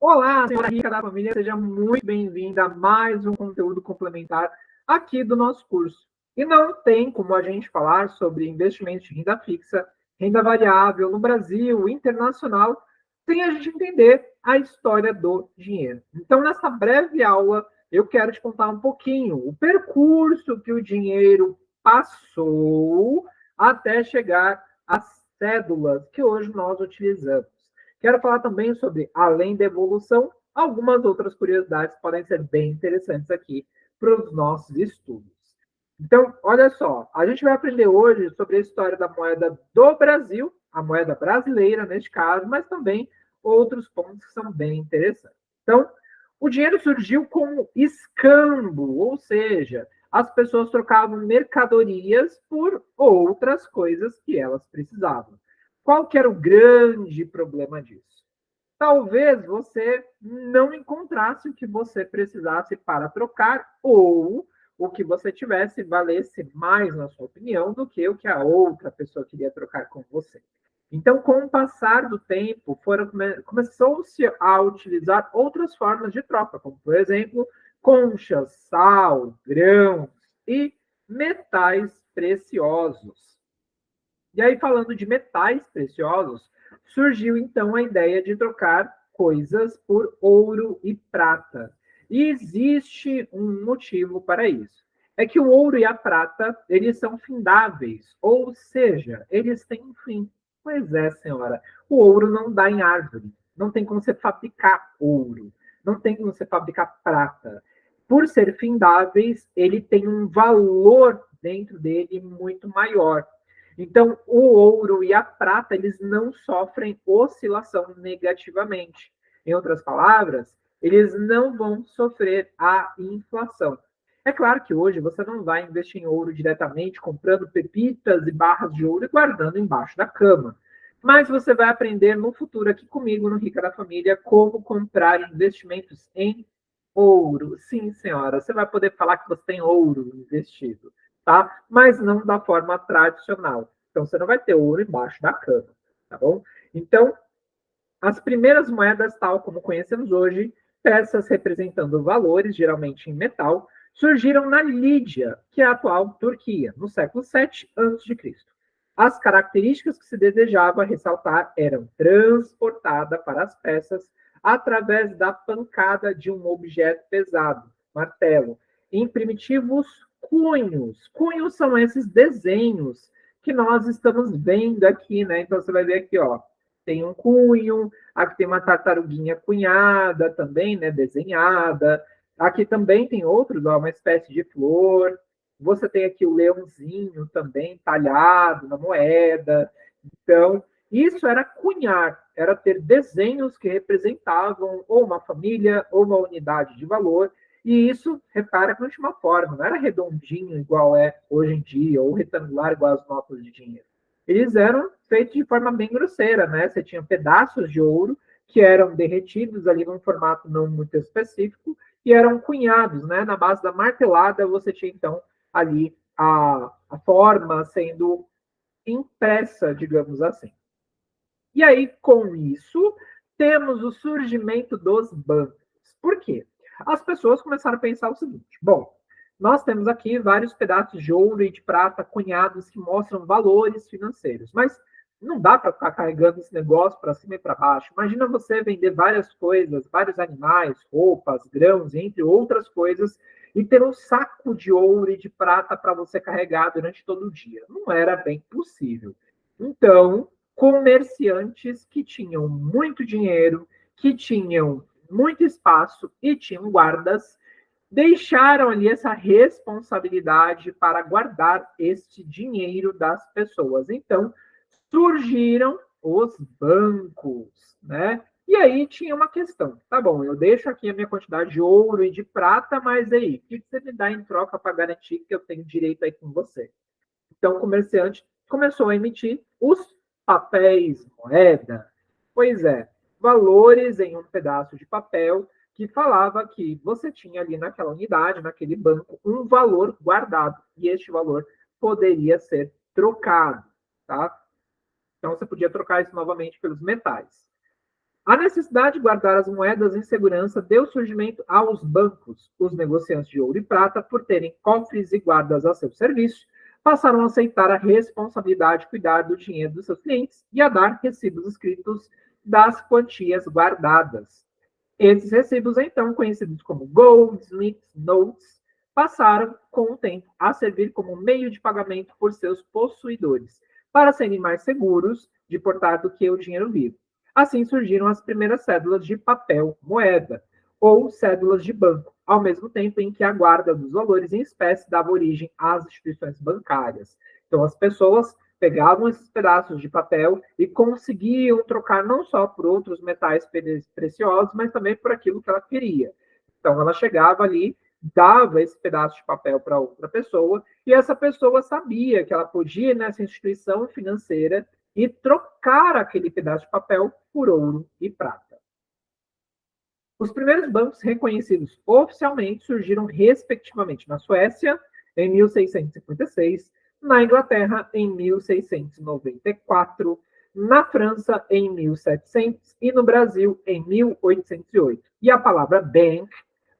Olá, senhora rica da família, seja muito bem-vinda a mais um conteúdo complementar aqui do nosso curso. E não tem como a gente falar sobre investimentos de renda fixa, renda variável no Brasil, internacional, sem a gente entender a história do dinheiro. Então, nessa breve aula, eu quero te contar um pouquinho o percurso que o dinheiro passou até chegar às cédulas que hoje nós utilizamos. Quero falar também sobre, além da evolução, algumas outras curiosidades que podem ser bem interessantes aqui para os nossos estudos. Então, olha só, a gente vai aprender hoje sobre a história da moeda do Brasil, a moeda brasileira neste caso, mas também outros pontos que são bem interessantes. Então, o dinheiro surgiu como escambo, ou seja, as pessoas trocavam mercadorias por outras coisas que elas precisavam. Qual que era o grande problema disso? Talvez você não encontrasse o que você precisasse para trocar ou o que você tivesse valesse mais, na sua opinião, do que o que a outra pessoa queria trocar com você. Então, com o passar do tempo, começou-se a utilizar outras formas de troca, como, por exemplo, conchas, sal, grãos e metais preciosos. E aí, falando de metais preciosos, surgiu então a ideia de trocar coisas por ouro e prata. E existe um motivo para isso. É que o ouro e a prata, eles são findáveis, ou seja, eles têm um fim. Pois é, senhora, o ouro não dá em árvore. Não tem como você fabricar ouro. Não tem como você fabricar prata. Por ser findáveis, ele tem um valor dentro dele muito maior. Então, o ouro e a prata, eles não sofrem oscilação negativamente. Em outras palavras, eles não vão sofrer a inflação. É claro que hoje você não vai investir em ouro diretamente, comprando pepitas e barras de ouro e guardando embaixo da cama. Mas você vai aprender no futuro aqui comigo, no Rica da Família, como comprar investimentos em ouro. Sim, senhora, você vai poder falar que você tem ouro investido, tá? Mas não da forma tradicional. Então, você não vai ter ouro embaixo da cama, tá bom? Então, as primeiras moedas, tal como conhecemos hoje, peças representando valores, geralmente em metal, surgiram na Lídia, que é a atual Turquia, no século VII a.C. As características que se desejava ressaltar eram transportada para as peças através da pancada de um objeto pesado, martelo, em primitivos cunhos. Cunhos são esses desenhos que nós estamos vendo aqui, né? Então você vai ver aqui, ó, tem um cunho, aqui tem uma tartaruguinha cunhada também, né, desenhada. Aqui também tem outros, ó, uma espécie de flor. Você tem aqui o leãozinho também talhado na moeda. Então, isso era cunhar, era ter desenhos que representavam ou uma família ou uma unidade de valor. E isso, repara que não tinha uma forma, não era redondinho igual é hoje em dia, ou retangular igual as notas de dinheiro. Eles eram feitos de forma bem grosseira, né? Você tinha pedaços de ouro que eram derretidos ali num formato não muito específico e eram cunhados, né? Na base da martelada, você tinha então ali a forma sendo impressa, digamos assim. E aí, com isso, temos o surgimento dos bancos. Por quê? As pessoas começaram a pensar o seguinte: bom, nós temos aqui vários pedaços de ouro e de prata cunhados que mostram valores financeiros, mas não dá para ficar carregando esse negócio para cima e para baixo. Imagina você vender várias coisas, vários animais, roupas, grãos, entre outras coisas, e ter um saco de ouro e de prata para você carregar durante todo o dia. Não era bem possível. Então, comerciantes que tinham muito dinheiro, que tinham muito espaço e tinham guardas, deixaram ali essa responsabilidade para guardar este dinheiro das pessoas. Então, surgiram os bancos, né? E aí tinha uma questão. Tá bom, eu deixo aqui a minha quantidade de ouro e de prata, mas aí, o que você me dá em troca para garantir que eu tenho direito aí com você? Então, o comerciante começou a emitir os papéis, moeda. Pois é, valores em um pedaço de papel que falava que você tinha ali naquela unidade, naquele banco, um valor guardado e este valor poderia ser trocado, tá? Então, você podia trocar isso novamente pelos metais. A necessidade de guardar as moedas em segurança deu surgimento aos bancos. Os negociantes de ouro e prata, por terem cofres e guardas a seu serviço, passaram a aceitar a responsabilidade de cuidar do dinheiro dos seus clientes e a dar recibos escritos das quantias guardadas. Esses recibos, então conhecidos como Goldsmith Notes, passaram, com o tempo, a servir como meio de pagamento por seus possuidores, para serem mais seguros de portar do que o dinheiro vivo. Assim surgiram as primeiras cédulas de papel moeda, ou cédulas de banco, ao mesmo tempo em que a guarda dos valores em espécie dava origem às instituições bancárias. Então, as pessoas pegavam esses pedaços de papel e conseguiam trocar não só por outros metais preciosos, mas também por aquilo que ela queria. Então, ela chegava ali, dava esse pedaço de papel para outra pessoa, e essa pessoa sabia que ela podia ir nessa instituição financeira e trocar aquele pedaço de papel por ouro e prata. Os primeiros bancos reconhecidos oficialmente surgiram, respectivamente, na Suécia, em 1656, na Inglaterra, em 1694, na França, em 1700 e no Brasil, em 1808. E a palavra bank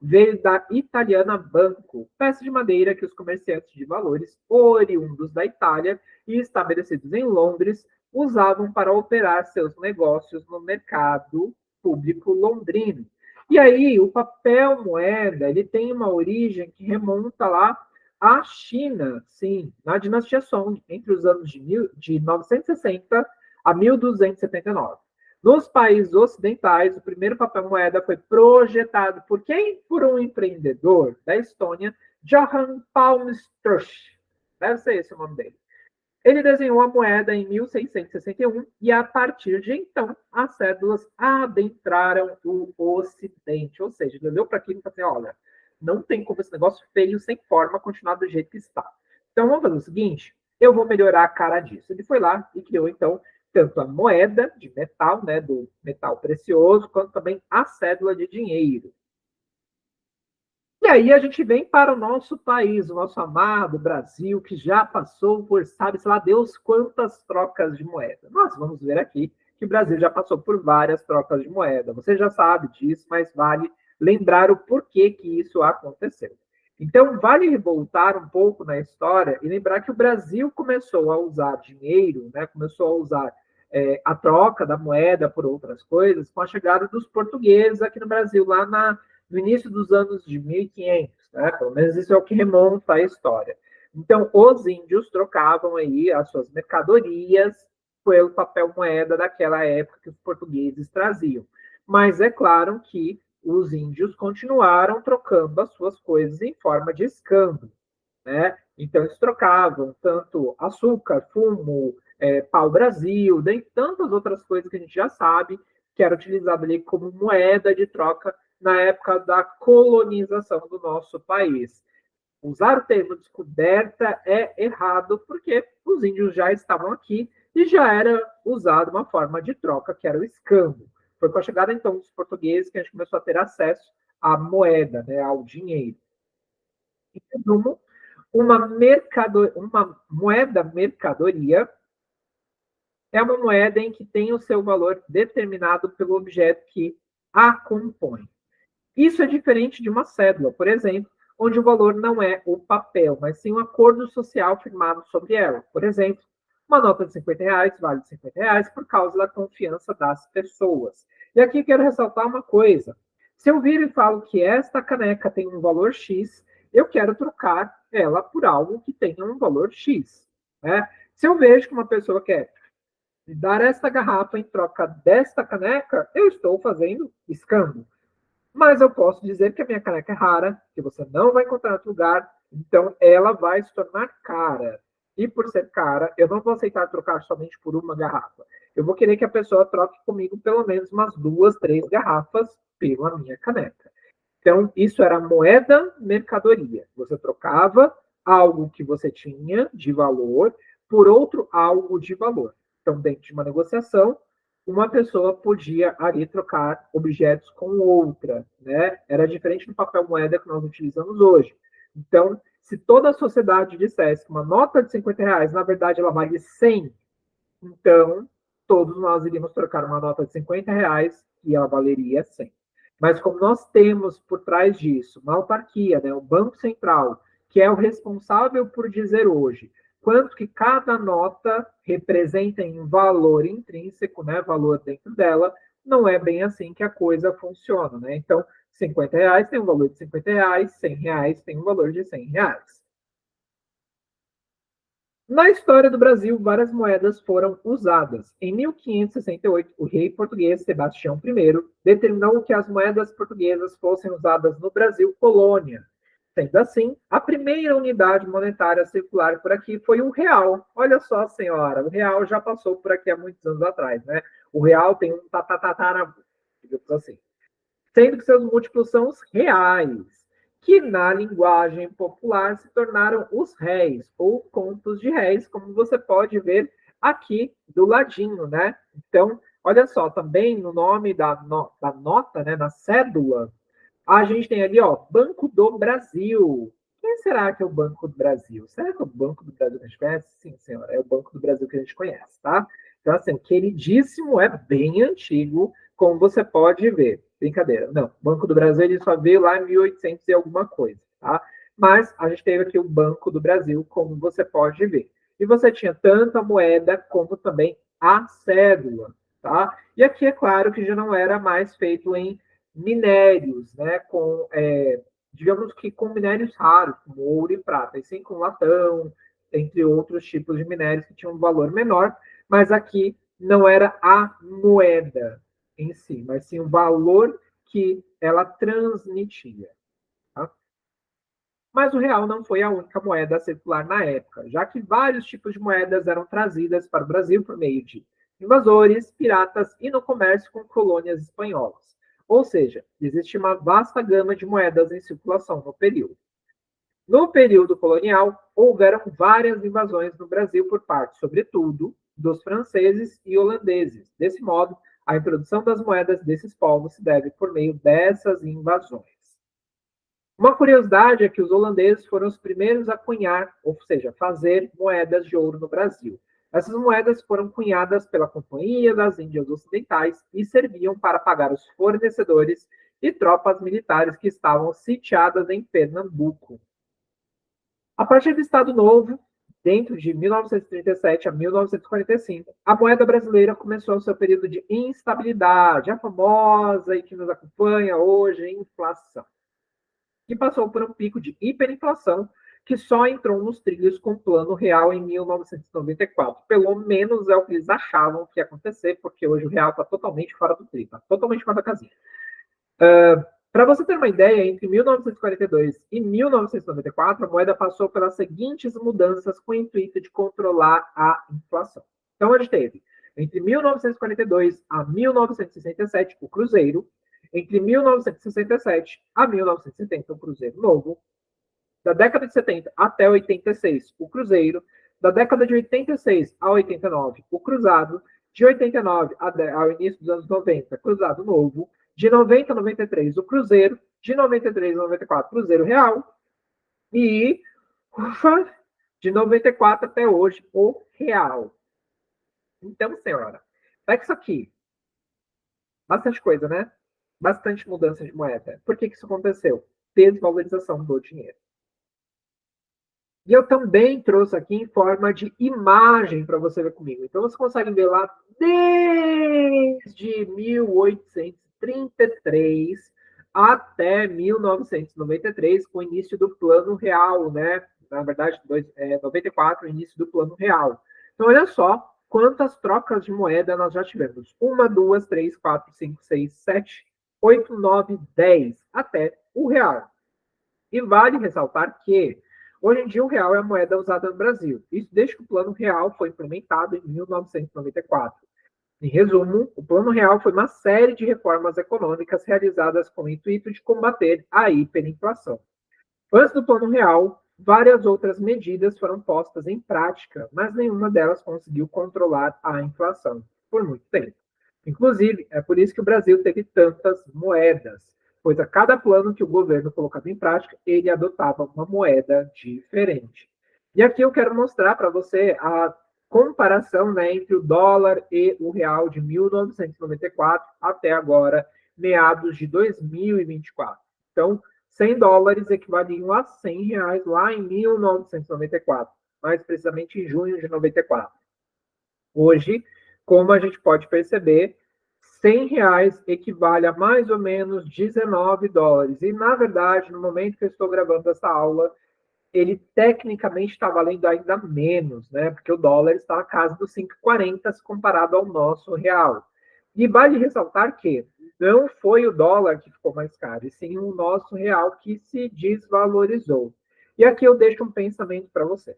veio da italiana banco, peça de madeira que os comerciantes de valores oriundos da Itália e estabelecidos em Londres usavam para operar seus negócios no mercado público londrino. E aí, o papel moeda, ele tem uma origem que remonta lá à China, sim, na dinastia Song, entre os anos de 960 a 1279. Nos países ocidentais, o primeiro papel moeda foi projetado por quem? Por um empreendedor da Estônia, Johann Palmstruch. Deve ser esse o nome dele. Ele desenhou a moeda em 1661 e, a partir de então, as cédulas adentraram o Ocidente. Ou seja, ele olhou para aquilo e falou assim, olha, não tem como esse negócio feio, sem forma, continuar do jeito que está. Então, vamos fazer o seguinte, eu vou melhorar a cara disso. Ele foi lá e criou, então, tanto a moeda de metal, né, do metal precioso, quanto também a cédula de dinheiro. E aí a gente vem para o nosso país, o nosso amado Brasil, que já passou por, sabe-se lá Deus, quantas trocas de moeda. Nós vamos ver aqui que o Brasil já passou por várias trocas de moeda. Você já sabe disso, mas vale lembrar o porquê que isso aconteceu. Então, vale voltar um pouco na história e lembrar que o Brasil começou a usar dinheiro, né, começou a usar a troca da moeda por outras coisas com a chegada dos portugueses aqui no Brasil, lá no início dos anos de 1500, né? Pelo menos isso é o que remonta à história. Então, os índios trocavam aí as suas mercadorias pelo papel moeda daquela época que os portugueses traziam. Mas é claro que os índios continuaram trocando as suas coisas em forma de escambo, né? Então, eles trocavam tanto açúcar, fumo, pau-brasil, nem tantas outras coisas que a gente já sabe que era utilizado ali como moeda de troca na época da colonização do nosso país. Usar o termo descoberta é errado, porque os índios já estavam aqui e já era usada uma forma de troca, que era o escambo. Foi com a chegada, então, dos portugueses que a gente começou a ter acesso à moeda, né, ao dinheiro. Em resumo, uma moeda mercadoria é uma moeda em que tem o seu valor determinado pelo objeto que a compõe. Isso é diferente de uma cédula, por exemplo, onde o valor não é o papel, mas sim um acordo social firmado sobre ela. Por exemplo, uma nota de R$ 50 vale R$ 50 por causa da confiança das pessoas. E aqui quero ressaltar uma coisa. Se eu vir e falo que esta caneca tem um valor X, eu quero trocar ela por algo que tenha um valor X. Né? Se eu vejo que uma pessoa quer dar esta garrafa em troca desta caneca, eu estou fazendo escambo. Mas eu posso dizer que a minha caneca é rara, que você não vai encontrar em outro lugar, então ela vai se tornar cara. E por ser cara, eu não vou aceitar trocar somente por uma garrafa. Eu vou querer que a pessoa troque comigo pelo menos umas 2, 3 garrafas pela minha caneca. Então, isso era moeda mercadoria. Você trocava algo que você tinha de valor por outro algo de valor. Então, dentro de uma negociação, uma pessoa podia ali trocar objetos com outra, né? Era diferente do papel moeda que nós utilizamos hoje. Então, se toda a sociedade dissesse que uma nota de R$ 50, na verdade, ela vale 100, então todos nós iríamos trocar uma nota de R$ 50 que ela valeria 100. Mas como nós temos por trás disso uma autarquia, né, o Banco Central, que é o responsável por dizer hoje quanto que cada nota representa em valor intrínseco, né, valor dentro dela, não é bem assim que a coisa funciona, né? Então, R$ 50 tem um valor de R$ 50, R$ 100 tem um valor de R$ 100. Na história do Brasil, várias moedas foram usadas. Em 1568, o rei português Sebastião I determinou que as moedas portuguesas fossem usadas no Brasil colônia. Sendo assim, a primeira unidade monetária circular por aqui foi o real. Olha só, senhora, o real já passou por aqui há muitos anos atrás, né? O real tem um tatataravô, digamos assim, sendo que seus múltiplos são os reais, que na linguagem popular se tornaram os réis, ou contos de réis, como você pode ver aqui do ladinho, né? Então, olha só, também no nome da nota, né, na cédula, a gente tem ali, ó, Banco do Brasil. Quem será que é o Banco do Brasil? Será que é o Banco do Brasil que a gente conhece? Sim, senhora, é o Banco do Brasil que a gente conhece, tá? Então, assim, queridíssimo, é bem antigo, como você pode ver. Brincadeira. Não, o Banco do Brasil ele só veio lá em 1800 e alguma coisa, tá? Mas a gente teve aqui o Banco do Brasil, como você pode ver. E você tinha tanto a moeda como também a cédula, tá? E aqui é claro que já não era mais feito em minérios, né, digamos que com minérios raros, como ouro e prata, e sim com latão, entre outros tipos de minérios que tinham um valor menor, mas aqui não era a moeda em si, mas sim o valor que ela transmitia. Tá? Mas o real não foi a única moeda a circular na época, já que vários tipos de moedas eram trazidas para o Brasil por meio de invasores, piratas e no comércio com colônias espanholas. Ou seja, existe uma vasta gama de moedas em circulação no período. No período colonial, houveram várias invasões no Brasil por parte, sobretudo, dos franceses e holandeses. Desse modo, a introdução das moedas desses povos se deve por meio dessas invasões. Uma curiosidade é que os holandeses foram os primeiros a cunhar, ou seja, fazer moedas de ouro no Brasil. Essas moedas foram cunhadas pela Companhia das Índias Ocidentais e serviam para pagar os fornecedores e tropas militares que estavam sitiadas em Pernambuco. A partir do Estado Novo, dentro de 1937 a 1945, a moeda brasileira começou o seu período de instabilidade, a famosa e que nos acompanha hoje, inflação, que passou por um pico de hiperinflação que só entrou nos trilhos com o Plano Real em 1994. Pelo menos é o que eles achavam que ia acontecer, porque hoje o real está totalmente fora do trilho, está totalmente fora da casinha. Para você ter uma ideia, entre 1942 e 1994, a moeda passou pelas seguintes mudanças com o intuito de controlar a inflação. Então, a gente teve, entre 1942 a 1967, o Cruzeiro, entre 1967 a 1970, o Cruzeiro Novo, da década de 70 até 86, o Cruzeiro, da década de 86 a 89, o Cruzado, de 89 ao início dos anos 90, Cruzado Novo, de 90 a 93, o Cruzeiro, de 93 a 94, Cruzeiro Real, e de 94 até hoje, o Real. Então, senhora, pega isso aqui. Bastante coisa, né? Bastante mudança de moeda. Por que isso aconteceu? Desvalorização do dinheiro. E eu também trouxe aqui em forma de imagem para você ver comigo. Então, você consegue ver lá desde 1833 até 1993, com o início do Plano Real, né? Na verdade, 94, o início do Plano Real. Então, olha só quantas trocas de moeda nós já tivemos. 1, 2, 3, 4, 5, 6, 7, 8, 9, 10, até o real. E vale ressaltar que hoje em dia, o real é a moeda usada no Brasil. Isso desde que o Plano Real foi implementado em 1994. Em resumo, o Plano Real foi uma série de reformas econômicas realizadas com o intuito de combater a hiperinflação. Antes do Plano Real, várias outras medidas foram postas em prática, mas nenhuma delas conseguiu controlar a inflação por muito tempo. Inclusive, é por isso que o Brasil teve tantas moedas, pois a cada plano que o governo colocava em prática, ele adotava uma moeda diferente. E aqui eu quero mostrar para você comparação, né, entre o dólar e o real de 1994 até agora, meados de 2024. Então, 100 dólares equivaliam a 100 reais lá em 1994, mais precisamente em junho de 94. Hoje, como a gente pode perceber, 100 reais equivale a mais ou menos 19 dólares. E, na verdade, no momento que eu estou gravando essa aula, ele tecnicamente está valendo ainda menos, né? Porque o dólar está na casa dos 5,40 comparado ao nosso real. E vale ressaltar que não foi o dólar que ficou mais caro, e sim o nosso real que se desvalorizou. E aqui eu deixo um pensamento para você.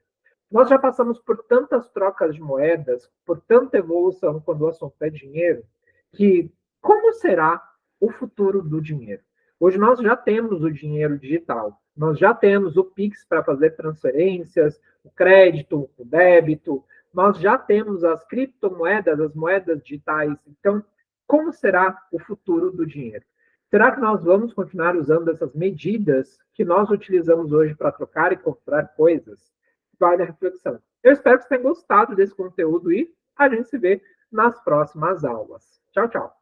Nós já passamos por tantas trocas de moedas, por tanta evolução quando o assunto é dinheiro, que como será o futuro do dinheiro? Hoje nós já temos o dinheiro digital, nós já temos o Pix para fazer transferências, o crédito, o débito, nós já temos as criptomoedas, as moedas digitais. Então, como será o futuro do dinheiro? Será que nós vamos continuar usando essas medidas que nós utilizamos hoje para trocar e comprar coisas? Vale a reflexão. Eu espero que você tenha gostado desse conteúdo e a gente se vê nas próximas aulas. Tchau, tchau.